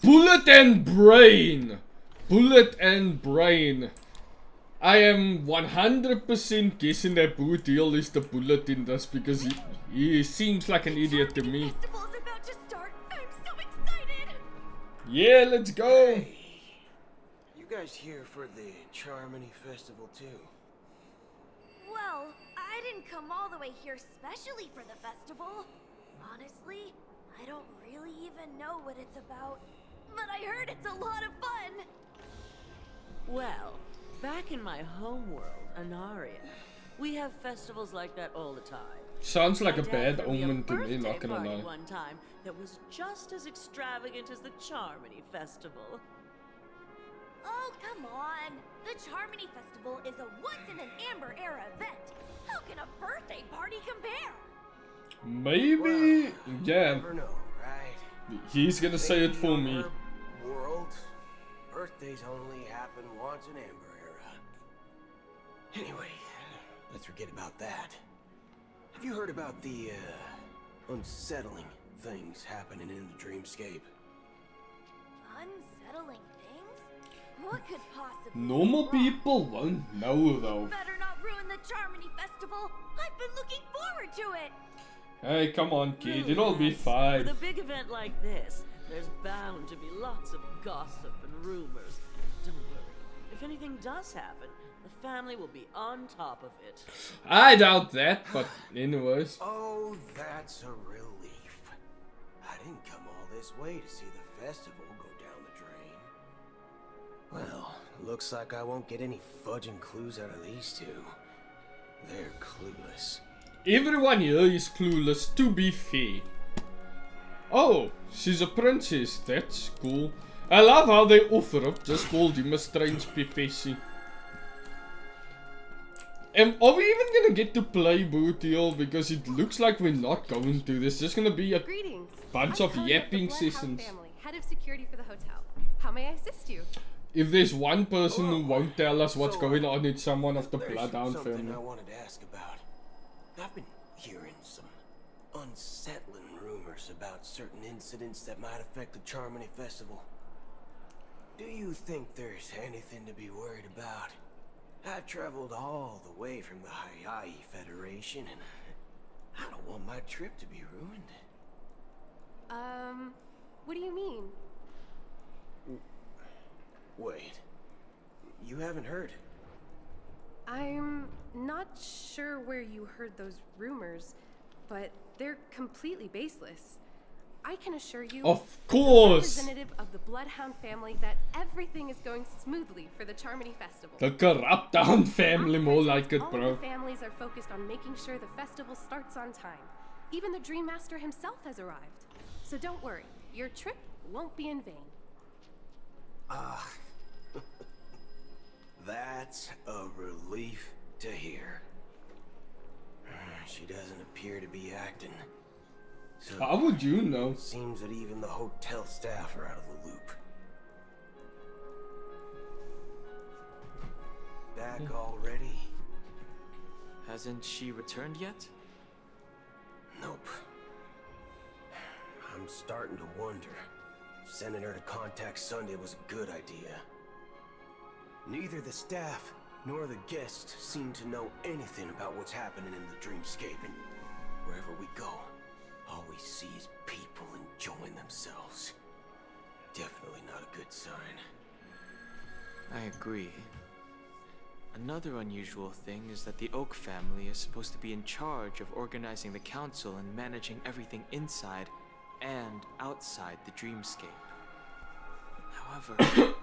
Bullet and brain. Bullet and brain. I am 100% guessing that Boothill is the bullet in this because he seems like an idiot to me. Festival's about to start. I'm so excited. Yeah, let's go. Hey, you guys here for the Charmony Festival too? Well, I didn't come all the way here specially for the festival. Honestly, I don't really even know what it's about. But I heard it's a lot of fun. Well, back in my home world, Anaria, we have festivals like that all the time. Sounds like My a dad bad threw me a omen to me, birthday not gonna party lie. one time that was just as extravagant as the Charmony Festival. Oh, come on. The Charmony Festival is a once-in-an-Amber era event. How can a birthday party compare? Maybe, Well, yeah, You never know, right? he's gonna say it for me. World, birthdays only happen once in Amber Era. Anyway, let's forget about that. Have you heard about the unsettling things happening in the dreamscape? Unsettling things? What could possibly Normal be wrong? people won't know though. Better not ruin the Charmony Festival. I've been looking forward to it. Hey, come on, kid, it'll be fine. With a big event like this, there's bound to be lots of gossip and rumors. Don't worry. If anything does happen, the family will be on top of it. I doubt that, but anyways. Oh, that's a relief. I didn't come all this way to see the festival go down the drain. Well, looks like I won't get any fudging clues out of these two. They're clueless. Everyone here is clueless, to be fair. Oh, she's a princess. That's cool. I love how they offer up. Just called him a strange Pepesi. And are we even gonna get to play Boothill? Because it looks like we're not going to. There's just gonna be a Greetings. bunch I'm of Helen yapping of the Bloodhound sessions. Family, head of security for the hotel. How may I assist you? If there's one person who won't tell us what's So, going on, it's someone of the There's Bloodhound something family. I wanted to ask about. I've been hearing some unsettling rumors about certain incidents that might affect the Charmony Festival. Do you think there's anything to be worried about? I've traveled all the way from the Hawaii Federation, and I don't want my trip to be ruined. What do you mean? Wait, you haven't heard? I'm not sure where you heard those rumors, but they're completely baseless. I can assure you, Of as a course! representative of the Bloodhound family, that everything is going smoothly for the Charmony Festival. The corrupt down family, more like it, All bro. the families are focused on making sure the festival starts on time. Even the Dream Master himself has arrived. So don't worry, your trip won't be in vain. Ah, that's a relief to hear. She doesn't appear to be acting. So How would you know? it seems that even the hotel staff are out of the loop. Back already? Hasn't she returned yet? Nope. I'm starting to wonder. Sending her to contact Sunday was a good idea. Neither the staff nor the guests seem to know anything about what's happening in the dreamscape, and wherever we go, all we see is people enjoying themselves. Definitely not a good sign. I agree. Another unusual thing is that the Oak family is supposed to be in charge of organizing the council and managing everything inside and outside the dreamscape. However,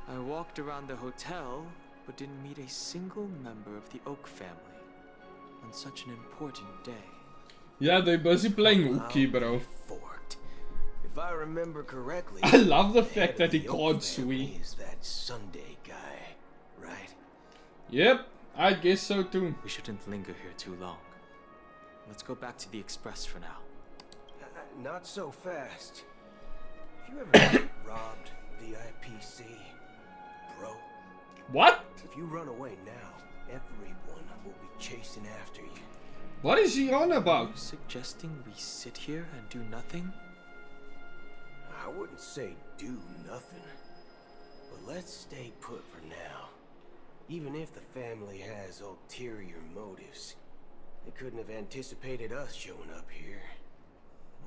I walked around the hotel but didn't meet a single member of the Oak family on such an important day. Yeah, they're busy playing hooky, bro. Forked. If I remember correctly, I love the the head fact of that he the Oak can't family swim. is that Sunday guy, right? Yep, I guess so too. We shouldn't linger here too long. Let's go back to the Express for now. Not so fast. Have you ever robbed the IPC, bro? What? If you run away now, everyone will be chasing after you. What is he on Are about? you suggesting we sit here and do nothing? I wouldn't say do nothing, but let's stay put for now. Even if the family has ulterior motives, they couldn't have anticipated us showing up here.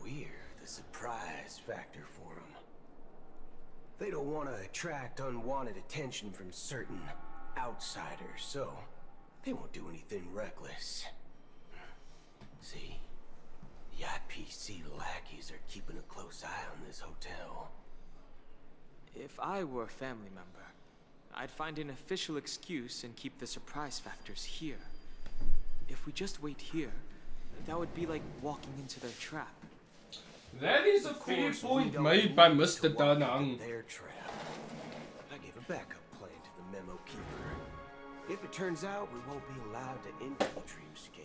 We're the surprise factor for them. They don't want to attract unwanted attention from certain outsiders, so they won't do anything reckless. See, the IPC lackeys are keeping a close eye on this hotel. If I were a family member, I'd find an official excuse and keep the surprise factors here. If we just wait here, that would be like walking into their trap. That is a fair point made by Mr. Danang. Their trap. I gave a backup plan to the memo keeper. If it turns out we won't be allowed to enter the dreamscape.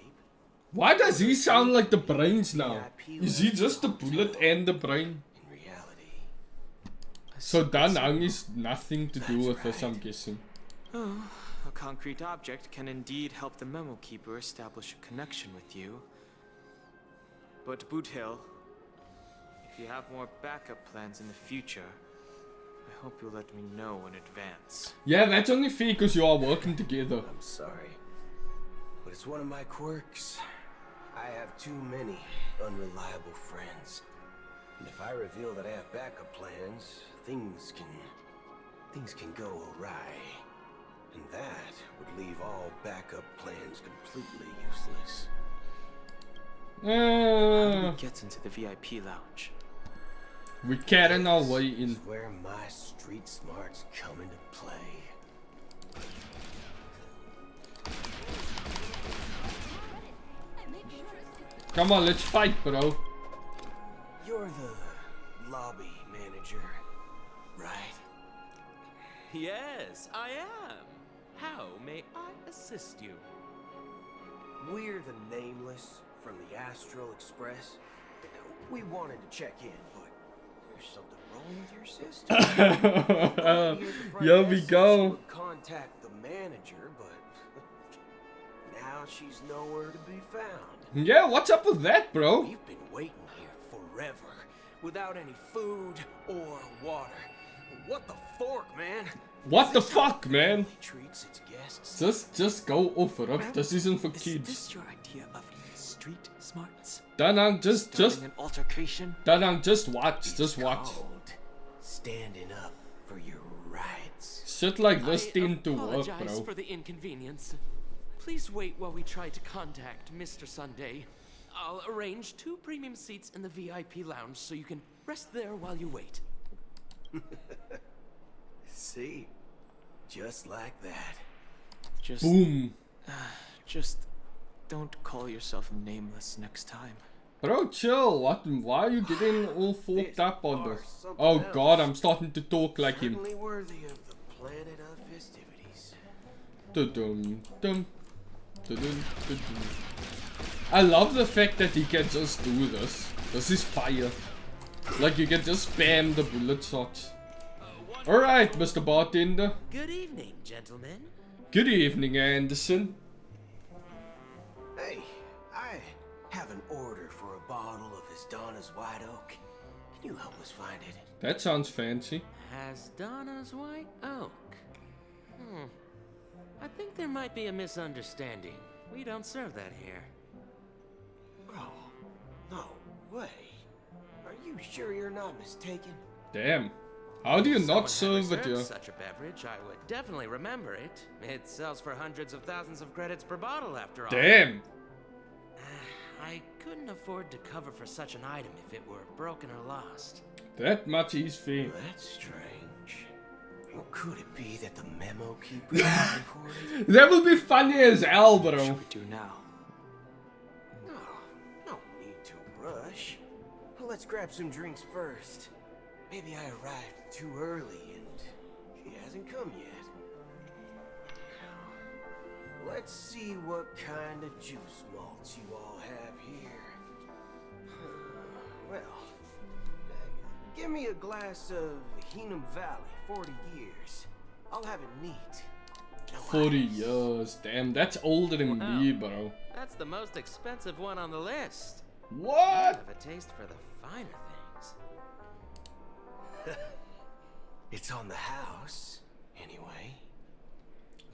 Why does he sound like the brains now? Is he just the bullet and the brain? In reality. So Danang is nothing to do with this, I'm guessing. Oh, a concrete object can indeed help the memo keeper establish a connection with you. But Boothill, if you have more backup plans in the future, I hope you'll let me know in advance. Yeah, that's only fair because you are working together. I'm sorry, but it's one of my quirks. I have too many unreliable friends. And if I reveal that I have backup plans, things can go awry. And that would leave all backup plans completely useless. How do we get into the VIP lounge? We carrying our way in. This is where my street smarts come into play. Come on, let's fight, bro. You're the lobby manager, right? Yes, I am. How may I assist you? We're the Nameless from the Astral Express. We wanted to check in, but there's something wrong with your system. Here we go. Contact the manager, but now she's nowhere to be found. Yeah, what's up with that, bro? We've been waiting here forever, without any food or water. What the fork, man? What the fuck, man? Treats its guests. Just go offer up. This isn't for Is kids. this your idea of street smarts? Danang, just Starting an altercation? Danang, just watch, just watch. Called standing up for your rights. Shit like this I tend to work, apologize bro. for the inconvenience. Please wait while we try to contact Mr. Sunday. I'll arrange 2 premium seats in the VIP lounge so you can rest there while you wait. See? Just like that. Just, Boom. just don't call yourself Nameless next time. Bro, chill. What? Why are you getting all forked up on Or this? something Oh else. god, I'm starting to talk like him. Certainly worthy of the planet of festivities. Dum dum. Dum dum. I love the fact that he can just do this. This is fire. Like you can just spam the bullet shots. Alright, Mr. Bartender. Good evening, gentlemen. Good evening, Anderson. Hey, I have an order for a bottle of his Donna's White Oak. Can you help us find it? That sounds fancy. Has Donna's White Oak? I think there might be a misunderstanding. We don't serve that here. Oh, no way. Are you sure you're not mistaken? Damn. How do you not Someone serve had it here? reserved such a beverage, I would definitely remember it. It sells for hundreds of thousands of credits per bottle, after all. Damn. I couldn't afford to cover for such an item if it were broken or lost. That much is fair. That's strange. Well, could it be that the memo keeper recorded? That would be funny as hell, What bro. should we do now? No need to rush. Well, let's grab some drinks first. Maybe I arrived too early and she hasn't come yet. Let's see what kind of juice malts you all have here. Well, give me a glass of Heenum Valley, 40 years. I'll have it neat. No 40 ice. years. Damn, that's older than me, bro. That's the most expensive one on the list. What? Have a taste for the finer things. It's on the house, anyway.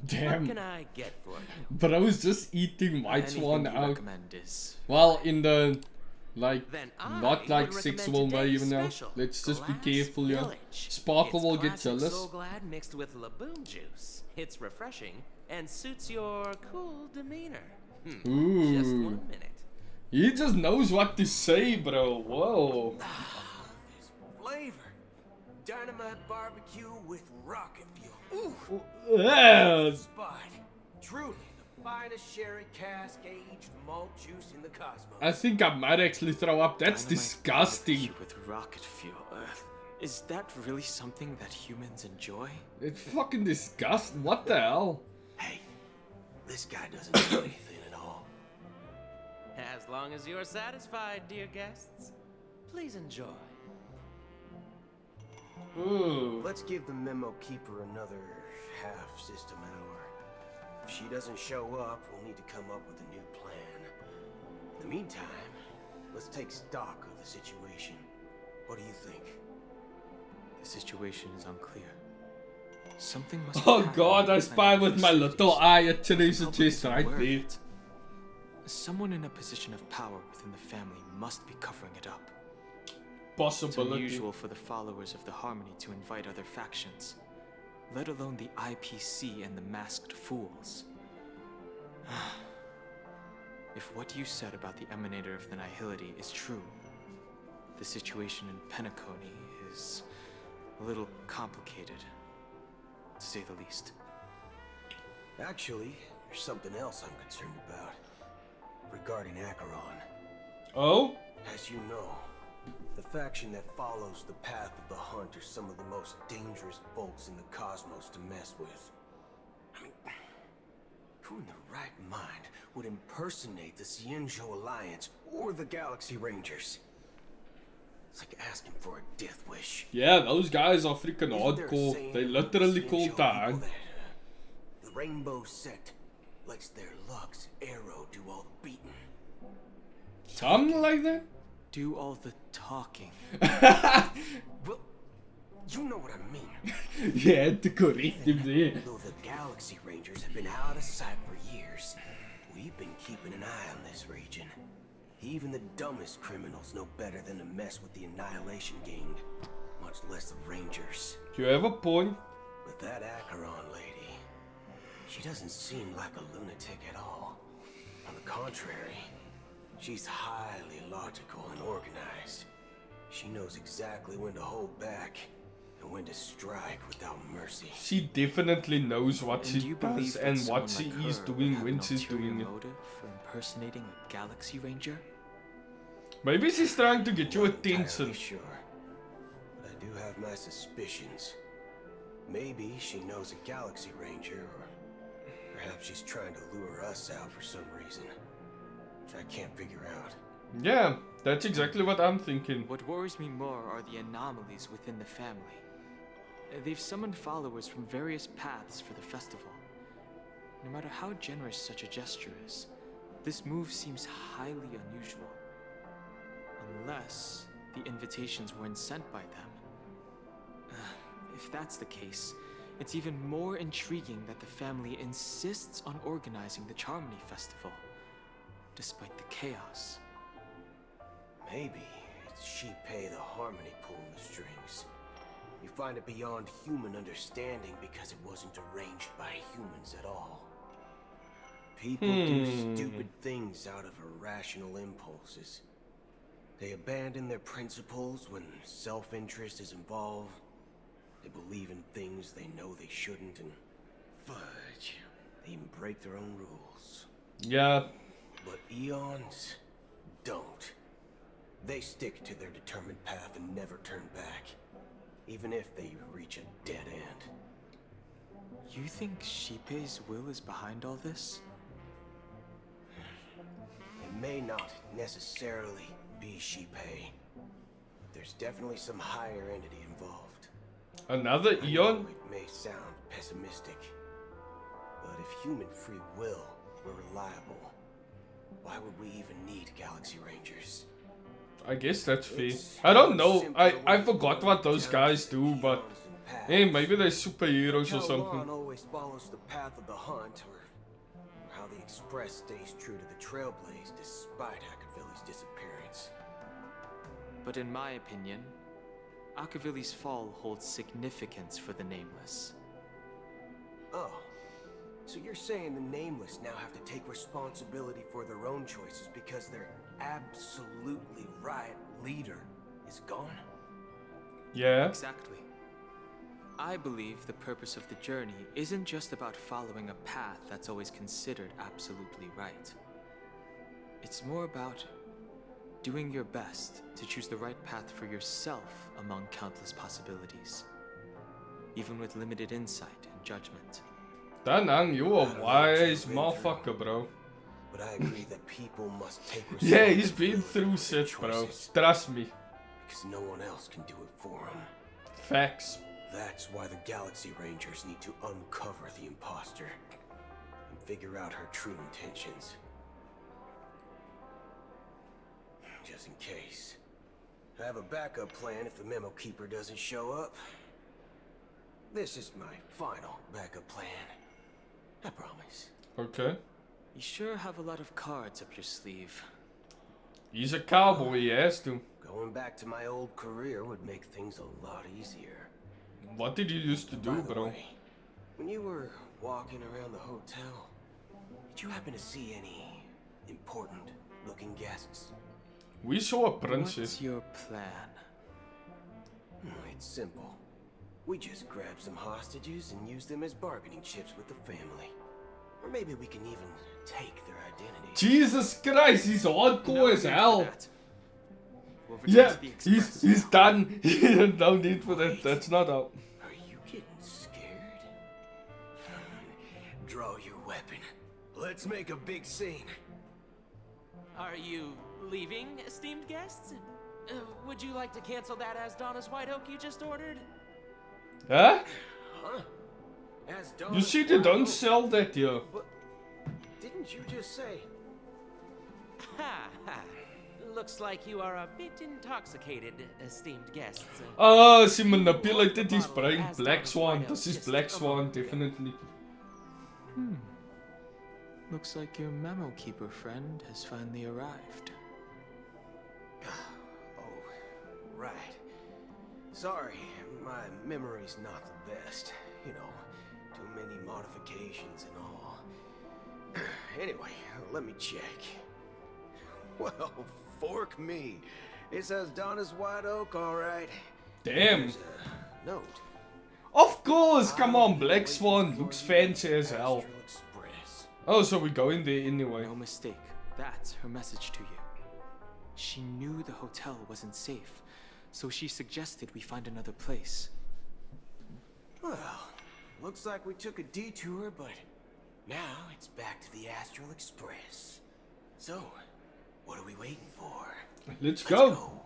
What Damn. can I get for you? But I was just eating White Anything Swan you out. recommend is Well, in the, like, Then I not like would sexual recommend way, today's even now. special, Let's just be Glass careful, yeah. Village. Sparkle It's will get classic jealous. Soul Glad mixed with Laboon juice. It's refreshing and suits your cool demeanor. Just Ooh. 1 minute. He just knows what to say, bro. Whoa. This flavor. Dynamite barbecue with rocket fuel. Ooh, Yeah. spot. Truly the finest sherry cask aged malt juice in the cosmos. I think I might actually throw up. That's dynamite disgusting. barbecue with rocket fuel. Is that really something that humans enjoy? It's fucking disgusting. What the hell? Hey, this guy doesn't do anything at all. As long as you're satisfied, dear guests, please enjoy. Ooh. Let's give the memo keeper another half system hour. If she doesn't show up, we'll need to come up with a new plan. In the meantime, let's take stock of the situation. What do you think? The situation is unclear. Something must have Oh happened god, I in the spy planet with of my the little cities. eye at Teresa's Public chest is right aware of there. it. Someone in a position of power within the family must be covering it up. It's Possibility. unusual for the followers of the Harmony to invite other factions, let alone the IPC and the Masked Fools. If what you said about the Emanator of the Nihility is true, the situation in Penacony is a little complicated, to say the least. Actually, there's something else I'm concerned about. Regarding Acheron. Oh? As you know, the faction that follows the path of the hunt are some of the most dangerous folks in the cosmos to mess with. I mean, who in their right mind would impersonate the Cienjo Alliance or the Galaxy Rangers? It's like asking for a death wish. Yeah, those guys are freaking Isn't there a hardcore. saying They about literally Cienjo call people time. that, the Rainbow Sect lets their Lux Arrow do all the beating? Something like that? Do all the talking. Well, you know what I mean. Yeah, had to correct him there. Though the Galaxy Rangers have been out of sight for years, we've been keeping an eye on this region. Even the dumbest criminals know better than to mess with the Annihilation Gang, much less the Rangers. You have a point. But that Acheron lady, she doesn't seem like a lunatic at all. On the contrary, she's highly logical and organized. She knows exactly when to hold back and when to strike without mercy. She definitely knows what And she you believe does that and someone what she like is her doing would when have an she's ulterior doing it. motive for impersonating a Galaxy Ranger? Maybe she's trying to get your Not entirely attention. sure, but I do have my suspicions. Maybe she knows a Galaxy Ranger, or perhaps she's trying to lure us out for some reason, which I can't figure out. Yeah, that's exactly what I'm thinking. What worries me more are the anomalies within the family. They've summoned followers from various paths for the festival. No matter how generous such a gesture is, this move seems highly unusual. Unless the invitations weren't sent by them. If that's the case, it's even more intriguing that the family insists on organizing the Charmony Festival, despite the chaos. Maybe it's Shipei the Harmony pulling the strings. You find it beyond human understanding because it wasn't arranged by humans at all. People do stupid things out of irrational impulses. They abandon their principles when self-interest is involved. They believe in things they know they shouldn't, and fudge, they even break their own rules. Yeah, But Eons don't. They stick to their determined path and never turn back, even if they reach a dead end. You think Shipei's will is behind all this? It may not necessarily be Shipei. There's definitely some higher entity involved. another I know Eon? it may sound pessimistic, but if human free will were reliable, why would we even need Galaxy Rangers? I guess that's fair. I don't know. I forgot what those guys do, but paths. Hey, maybe they're superheroes or How something. Lon always follows the path of the hunt, or how the Express stays true to the Trailblaze despite Akavili's disappearance. But in my opinion, Akavili's fall holds significance for the Nameless. Oh, so you're saying the Nameless now have to take responsibility for their own choices because their absolutely right leader is gone? Yeah. Exactly. I believe the purpose of the journey isn't just about following a path that's always considered absolutely right. It's more about doing your best to choose the right path for yourself among countless possibilities, even with limited insight and judgment. Danang, you a I don't know what wise you've been motherfucker, through, bro. But I agree that people must take Yeah, responsibility he's been for through their shit, bro. choices, Trust me. because no one else can do it for them. Facts. That's why the Galaxy Rangers need to uncover the imposter and figure out her true intentions. Just in case. I have a backup plan if the Memo Keeper doesn't show up. This is my final backup plan. I promise. Okay. You sure have a lot of cards up your sleeve. He's a cowboy, he has to. Going back to my old career would make things a lot easier. What did you used to do, By the bro? way, when you were walking around the hotel, did you happen to see any important looking guests? We saw a princess. What's your plan? It's simple. We just grab some hostages and use them as bargaining chips with the family. Or maybe we can even take their identity. Jesus Christ, he's hardcore as need for hell. that. We'll return Yeah, to the Express he's now. done. No need for that. That's not out. Are you getting scared? Draw your weapon. Let's make a big scene. Are you leaving, esteemed guests? Would you like to cancel that as Donna's White Oak you just ordered? Huh? Huh? As You Donna's see, they White don't Oak? sell that here. But didn't you just say? Ha ha. Looks like you are a bit intoxicated, esteemed guests. Oh, she manipulated his brain. Black Swan. This is Black Swan, definitely. Looks like your Memo Keeper friend has finally arrived. Oh, right. Sorry, my memory's not the best. You know, too many modifications and all. Anyway, let me check. Well, fork me. It says Donna's White Oak, all right. Damn. There's a note. Of course, come on, Black Swan looks fancy as hell. Astral Express. Oh, so we go in there anyway. No mistake, that's her message to you. She knew the hotel wasn't safe, so she suggested we find another place. Well, looks like we took a detour, but now it's back to the Astral Express. So, what are we waiting for? Let's go.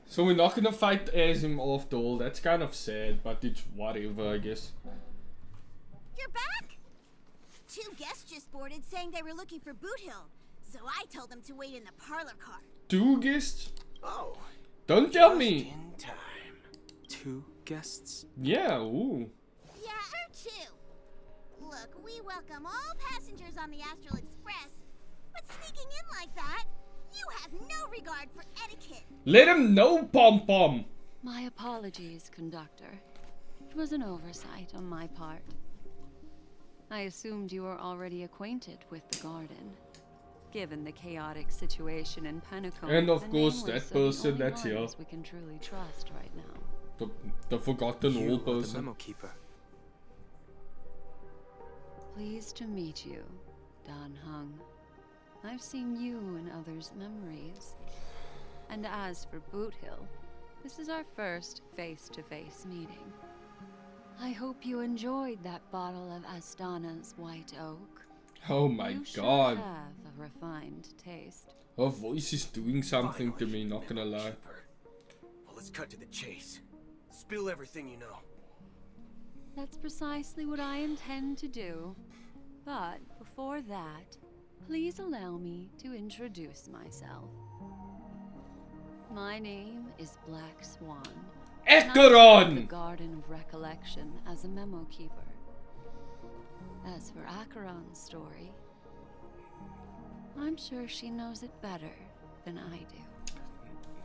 So we're not gonna fight as him after all. That's kind of sad, but it's whatever, I guess. You're back? Two guests just boarded saying they were looking for Boothill, so I told them to wait in the parlor car. Two guests? Oh, Don't tell just me. in time. 2 guests? Yeah, ooh. Yeah, or two. Look, we welcome all passengers on the Astral Express, but sneaking in like that, you have no regard for etiquette. Let him know, Pom Pom. My apologies, conductor. It was an oversight on my part. I assumed you were already acquainted with the garden. Given the chaotic situation in Penacone, And of the course, Nameless that are the person only that's here. ones we can truly trust right now. The forgotten You old are the person. Memo Keeper. Pleased to meet you, Dan Hung. I've seen you in others' memories. And as for Boothill, this is our first face-to-face meeting. I hope you enjoyed that bottle of Astana's White Oak. Oh my You sure god. have a refined taste. Her voice is doing something to me, not gonna lie. Keeper. Well, let's cut to the chase. Spill everything you know. That's precisely what I intend to do. But before that, please allow me to introduce myself. My name is Black Swan, The Acheron! Garden of Recollection as a memo keeper. As for Acheron's story, I'm sure she knows it better than I do.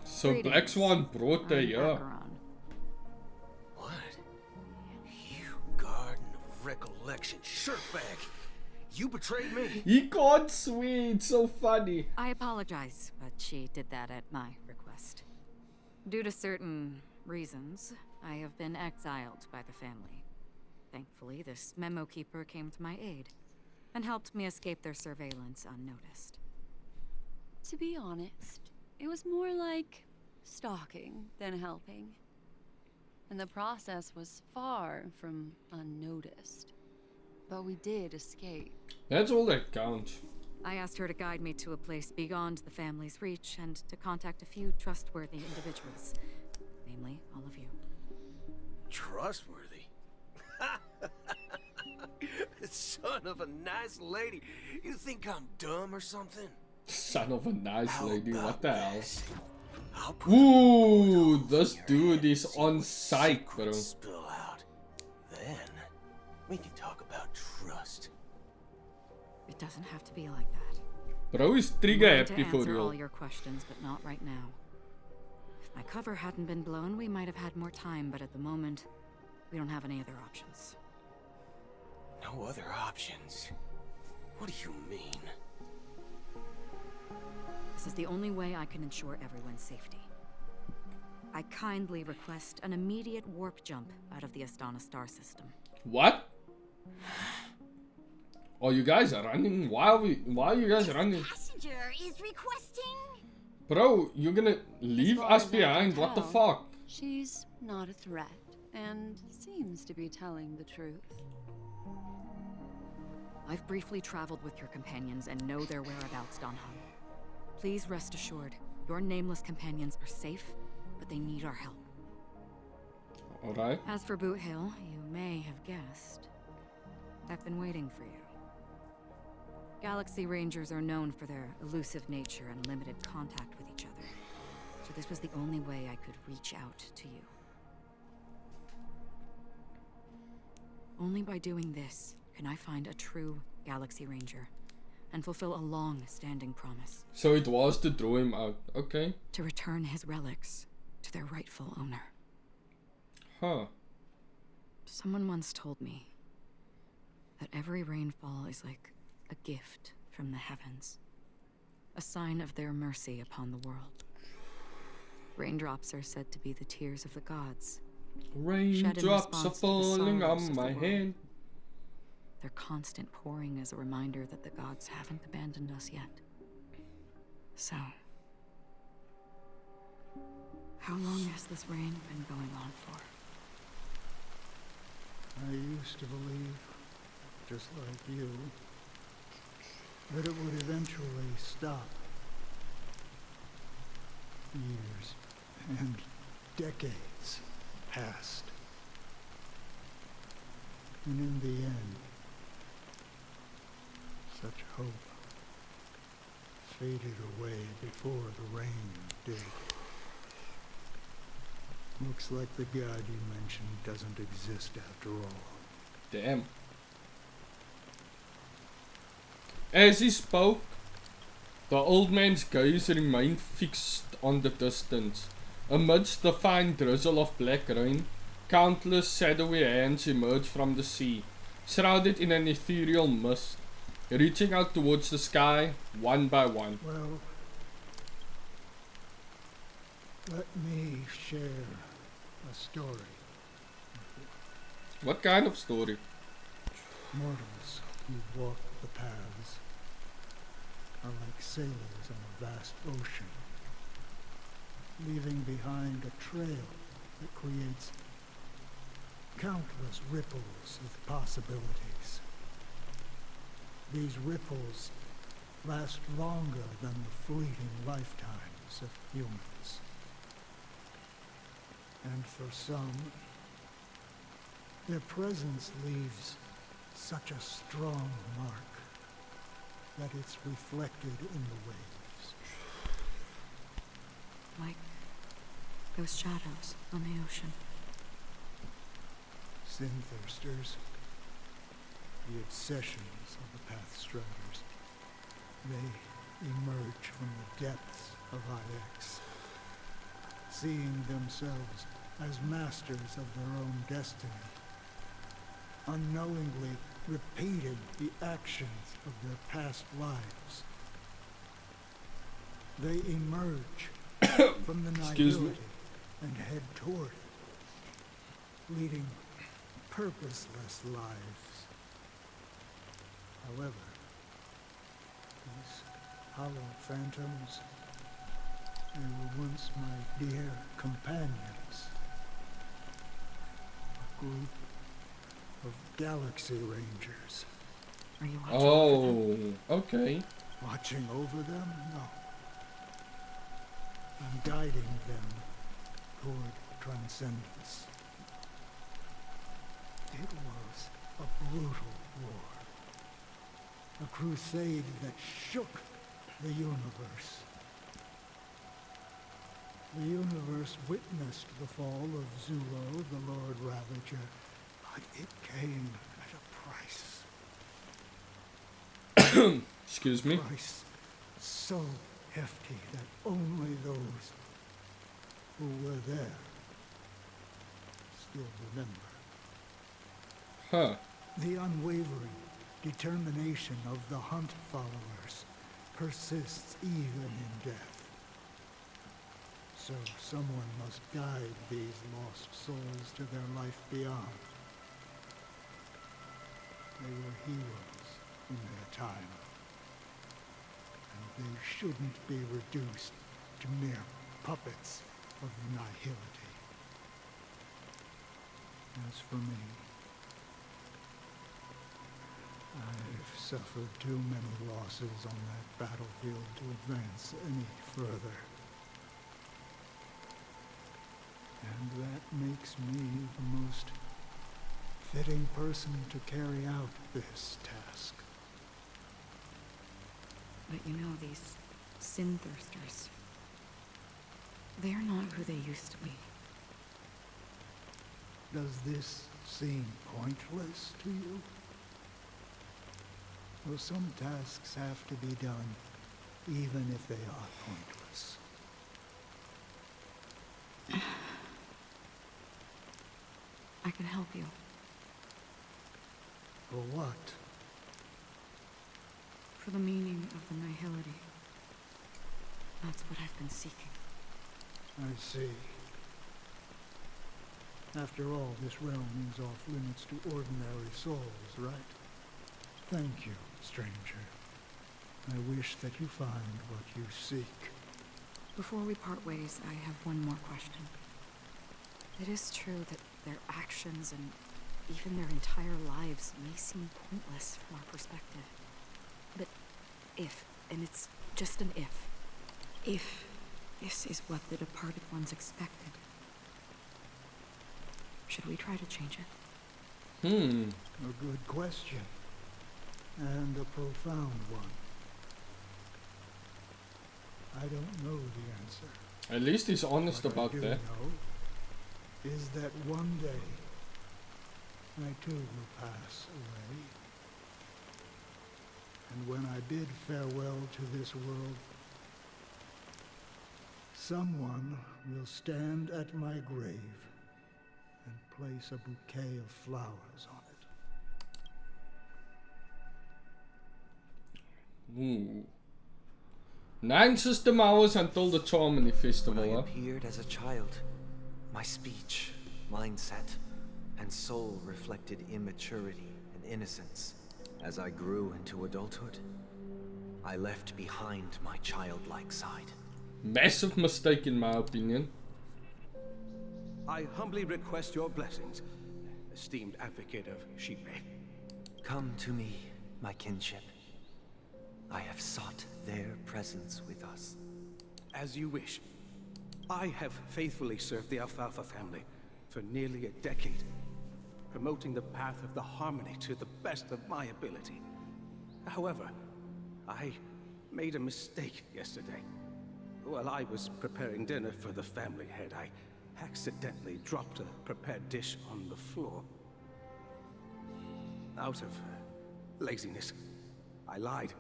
So Black Greetings. Swan brought her, I'm yeah. Acheron. What? You Garden of Recollection shirtbag! You betrayed me! He can't swear, it's so funny. I apologize, but she did that at my request. Due to certain reasons, I have been exiled by the family. Thankfully, this memo keeper came to my aid and helped me escape their surveillance unnoticed. To be honest, it was more like stalking than helping. And the process was far from unnoticed. But we did escape. That's all that counts. I asked her to guide me to a place beyond the family's reach and to contact a few trustworthy individuals, namely all of you. Trustworthy? Son of a nice lady. You think I'm dumb or something? Son of a nice How lady, what about the hell? this? I'll put Ooh, a this in your dude hand is and see on what psych, bro. secrets Spill out. Then we can talk about trust. It doesn't have to be like that. Bro is I'm trigger willing to happy for answer all real. your questions, but not right now. If my cover hadn't been blown, we might have had more time, but at the moment, we don't have any other options. No other options? What do you mean? This is the only way I can ensure everyone's safety. I kindly request an immediate warp jump out of the Astana star system. What? Oh, you guys are running? Why are you guys running? Passenger is requesting. Bro, you're gonna leave far us as I can behind, what the tell, fuck? She's not a threat and seems to be telling the truth. I've briefly traveled with your companions and know their whereabouts, Don Hung. Please rest assured, your nameless companions are safe, but they need our help. Alright. As for Boothill, you may have guessed. I've been waiting for you. Galaxy Rangers are known for their elusive nature and limited contact with each other. So this was the only way I could reach out to you. Only by doing this can I find a true Galaxy Ranger and fulfill a long-standing promise. So it was to draw him out. Okay. To return his relics to their rightful owner. Huh. Someone once told me that every rainfall is like a gift from the heavens, a sign of their mercy upon the world. Raindrops are said to be the tears of the gods. Raindrops are response to the falling sorrows on of my the world. head. Their constant pouring is a reminder that the gods haven't abandoned us yet. So, how long has this rain been going on for? I used to believe, just like you, that it would eventually stop. Years and decades passed. And in the end, such hope faded away before the rain did. Looks like the god you mentioned doesn't exist after all. Damn. As he spoke, the old man's gaze remained fixed on the distance. Amidst the fine drizzle of black rain, countless shadowy hands emerged from the sea, shrouded in an ethereal mist, reaching out towards the sky, one by one. Well, let me share a story. What kind of story? Mortals who walk the paths are like sailors on a vast ocean, leaving behind a trail that creates countless ripples of possibilities. These ripples last longer than the fleeting lifetimes of humans. And for some, their presence leaves such a strong mark that it's reflected in the waves. Like Those shadows on the ocean. Sin-thirsters. The obsessions of the Pathstriders. They emerge from the depths of IX, seeing themselves as masters of their own destiny, unknowingly repeating the actions of their past lives. They emerge from the nihility and head toward it, leading purposeless lives. However, these hollow phantoms, they were once my dear companions. A group of Galaxy Rangers. Are you watching over them? Oh, okay. Watching over them? No. I'm guiding them toward transcendence. It was a brutal war. A crusade that shook the universe. The universe witnessed the fall of Zulo, the Lord Ravager, but it came at a price. Excuse me. A price so hefty that only those who were there still remember. Huh. The unwavering determination of the Hunt followers persists even in death. So someone must guide these lost souls to their life beyond. They were heroes in their time, and they shouldn't be reduced to mere puppets of nihility. As for me, I've suffered too many losses on that battlefield to advance any further. And that makes me the most fitting person to carry out this task. But you know, these sin-thirsters, they're not who they used to be. Does this seem pointless to you? Well, some tasks have to be done, even if they are pointless. I can help you. For what? For the meaning of the nihility. That's what I've been seeking. I see. After all, this realm is off limits to ordinary souls, right? Thank you, stranger. I wish that you find what you seek. Before we part ways, I have one more question. It is true that their actions and even their entire lives may seem pointless from our perspective. But if, and it's just an if this is what the departed ones expected, should we try to change it? A good question. And a profound one. I don't know the answer. At least he's honest What about I do that. know is that one day I too will pass away. And when I bid farewell to this world, someone will stand at my grave and place a bouquet of flowers on it. Ooh. 9 system hours until the Charmony Festival, When I huh? appeared as a child, my speech, mindset, and soul reflected immaturity and innocence. As I grew into adulthood, I left behind my childlike side. Massive mistake in my opinion. I humbly request your blessings, esteemed advocate of Shipe. Come to me, my kinship. I have sought their presence with us. As you wish. I have faithfully served the Alfalfa family for nearly a decade, promoting the path of the harmony to the best of my ability. However, I made a mistake yesterday. While I was preparing dinner for the family head, I accidentally dropped a prepared dish on the floor. Out of laziness, I lied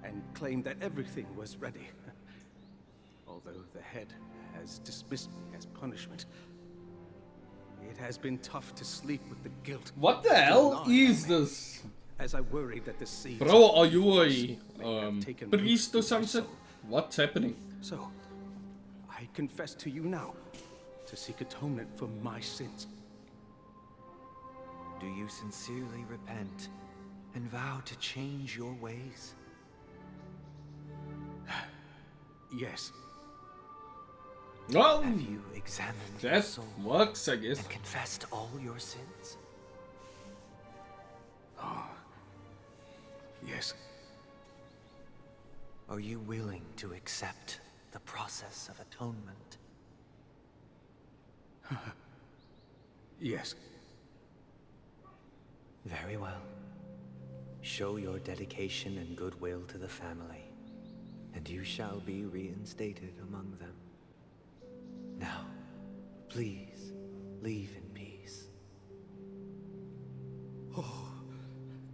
and claimed that everything was ready. Although the head has dismissed me as punishment, it has been tough to sleep with the guilt. What the hell is this? As I worried that the seeds Bro, are you a priest or something? What's happening? So, I confess to you now to seek atonement for my sins. Do you sincerely repent and vow to change your ways? Yes. Well, have you examined your soul works, I guess. And confessed all your sins? Oh, yes. Are you willing to accept the process of atonement? Yes. Very well. Show your dedication and goodwill to the family, and you shall be reinstated among them. Now, please, leave in peace. Oh,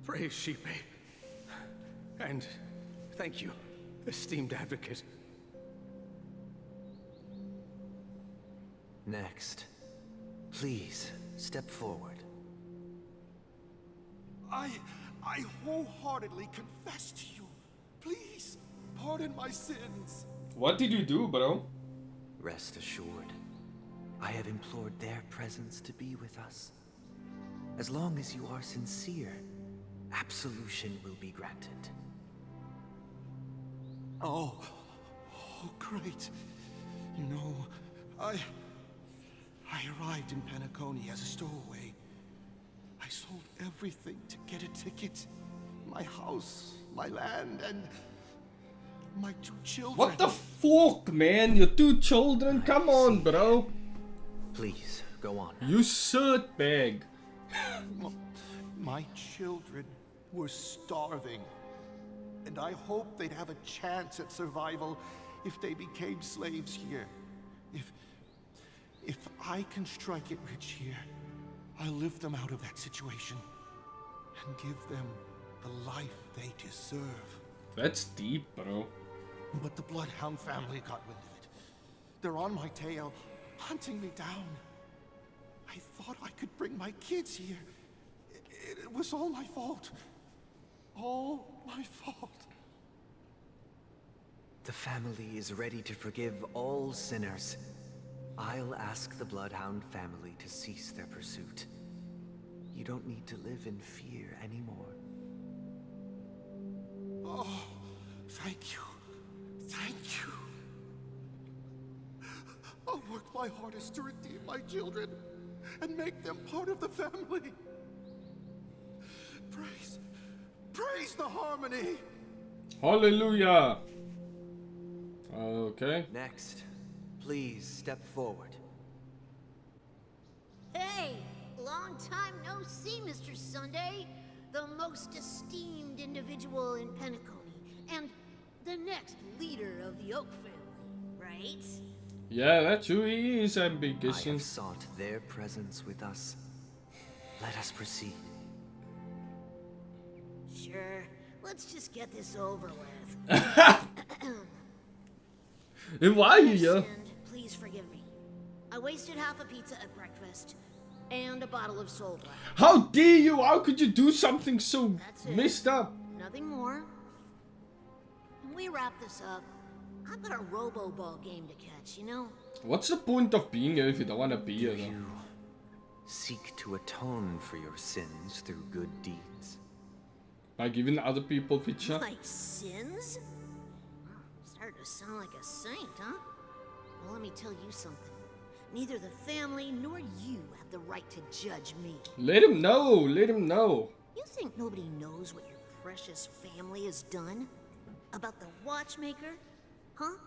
praise Sheepy. And thank you, esteemed advocate. Next, please step forward. I wholeheartedly confess to you. Please, pardon my sins. What did you do, bro? Rest assured, I have implored their presence to be with us. As long as you are sincere, absolution will be granted. Oh, great. You know, I arrived in Penacony as a stowaway. I sold everything to get a ticket. My house, my land, and my 2 children. What the fuck, man? Your 2 children? Come on, bro. Please, go on. You dirtbag. My children were starving. And I hoped they'd have a chance at survival if they became slaves here. If I can strike it rich here, I'll lift them out of that situation and give them the life they deserve. That's deep, bro. But the Bloodhound family got wind of it. They're on my tail, hunting me down. I thought I could bring my kids here. It was all my fault. All my fault. The family is ready to forgive all sinners. I'll ask the Bloodhound family to cease their pursuit. You don't need to live in fear anymore. Oh, thank you. Thank you. I'll work my hardest to redeem my children and make them part of the family. Praise the harmony. Hallelujah. Okay. Next, please step forward. Hey, long time no see, Mr. Sunday. The most esteemed individual in Penacony, and the next leader of the Oak family, right? Yeah, that's who he is, I ambitious. have sought their presence with us. Let us proceed. Sure, let's just get this over with. Why are you here? Please forgive me. I wasted half a pizza at breakfast and a bottle of soul glass. How dare you? How could you do something so messed up? Nothing more. When we wrap this up, I've got a robo-ball game to catch, you know? What's the point of being here if you don't want to be here? Do you seek to atone for your sins through good deeds? By giving other people picture? Like sins? Started to sound like a saint, huh? Well, let me tell you something. Neither the family nor you have the right to judge me. Let him know. Let him know. You think nobody knows what your precious family has done? About the watchmaker? Huh?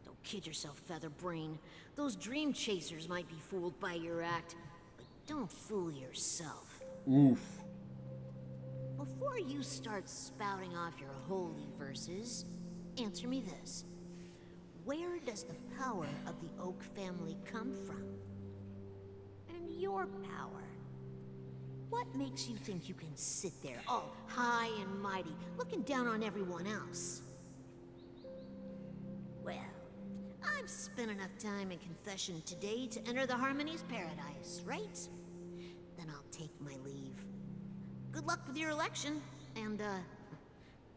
Don't kid yourself, Featherbrain. Those dream chasers might be fooled by your act, but don't fool yourself. Oof. Before you start spouting off your holy verses, answer me this. where does the power of the Oak family come from? And your power? What makes you think you can sit there, all high and mighty, looking down on everyone else? Well, I've spent enough time in confession today to enter the Harmony's paradise, right? Then I'll take my leave. Good luck with your election, and,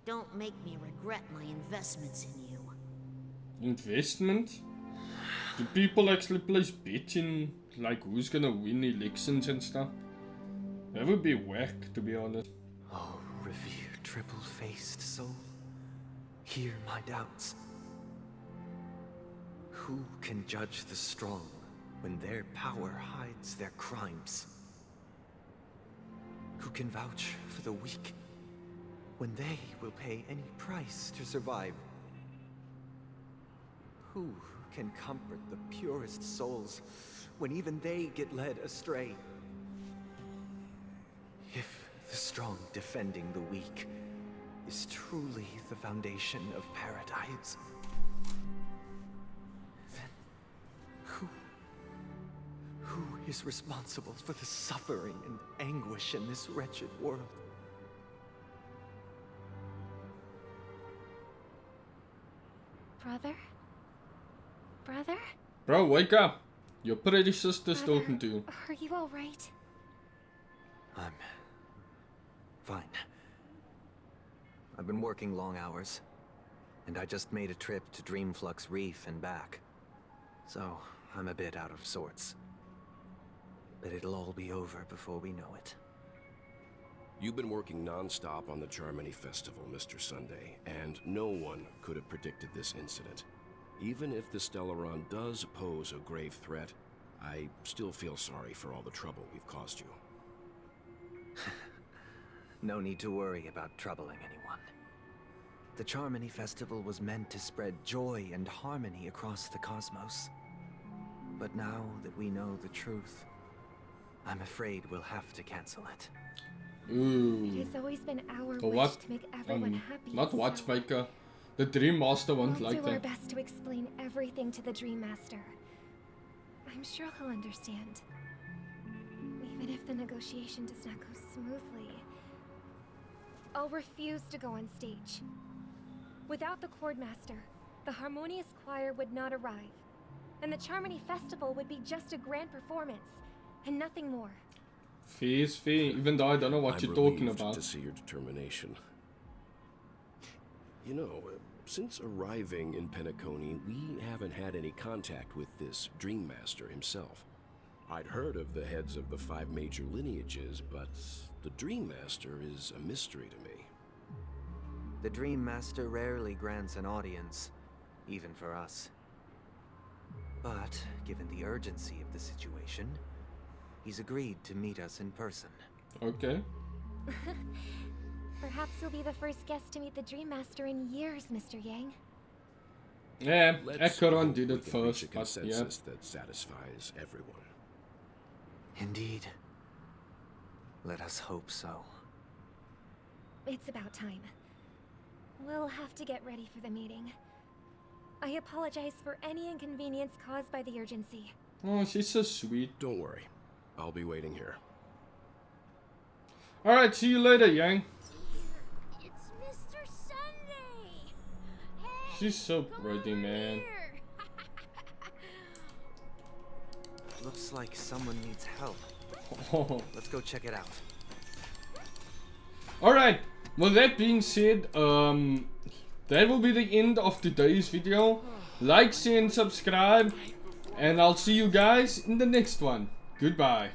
don't make me regret my investments in you. Investment? Do people actually place bets in, like, who's gonna win elections and stuff? That would be whack, to be honest. Oh, revered triple-faced soul, hear my doubts. Who can judge the strong when their power hides their crimes? Who can vouch for the weak when they will pay any price to survive? Who can comfort the purest souls when even they get led astray? If the strong defending the weak is truly the foundation of paradise, then who is responsible for the suffering and anguish in this wretched world? Brother? Brother? Bro, wake up! Your pretty sister's talking to you. Are you alright? I'm fine. I've been working long hours, and I just made a trip to Dreamflux Reef and back. So, I'm a bit out of sorts. But it'll all be over before we know it. You've been working non-stop on the Charmony Festival, Mr. Sunday, and no one could have predicted this incident. Even if the Stellaron does pose a grave threat, I still feel sorry for all the trouble we've caused you. No need to worry about troubling anyone. The Charmony Festival was meant to spread joy and harmony across the cosmos. But now that we know the truth, I'm afraid we'll have to cancel it. Ooh. It has always been our The wish what? to make everyone happy. Not Watchmaker. The Dream Master won't We'll like do our that. best to explain everything to the Dream Master. I'm sure he'll understand. Even if the negotiation does not go smoothly, I'll refuse to go on stage. Without the Chord Master, the Harmonious Choir would not arrive, and the Charmony Festival would be just a grand performance, and nothing more. Fair is fair, even though I don't know what you're talking about. To see your determination. You know, since arriving in Penacony, we haven't had any contact with this Dream Master himself. I'd heard of the heads of the 5 major lineages, but the Dream Master is a mystery to me. The Dream Master rarely grants an audience, even for us. But, given the urgency of the situation, he's agreed to meet us in person. Okay. Perhaps you'll be the first guest to meet the Dream Master in years, Mr. Yang. Yeah, Let's Acheron hope did we it can reach first, a but yeah. consensus that satisfies everyone. Indeed. Let us hope so. It's about time. We'll have to get ready for the meeting. I apologize for any inconvenience caused by the urgency. Oh, she's so sweet. Don't worry. I'll be waiting here. Alright, see you later, Yang. It's Mr. Sunday! Hey, She's so pretty, man. Looks like someone needs help. Let's go check it out. Alright, with that being said, that will be the end of today's video. Like, share, and subscribe. And I'll see you guys in the next one. Goodbye.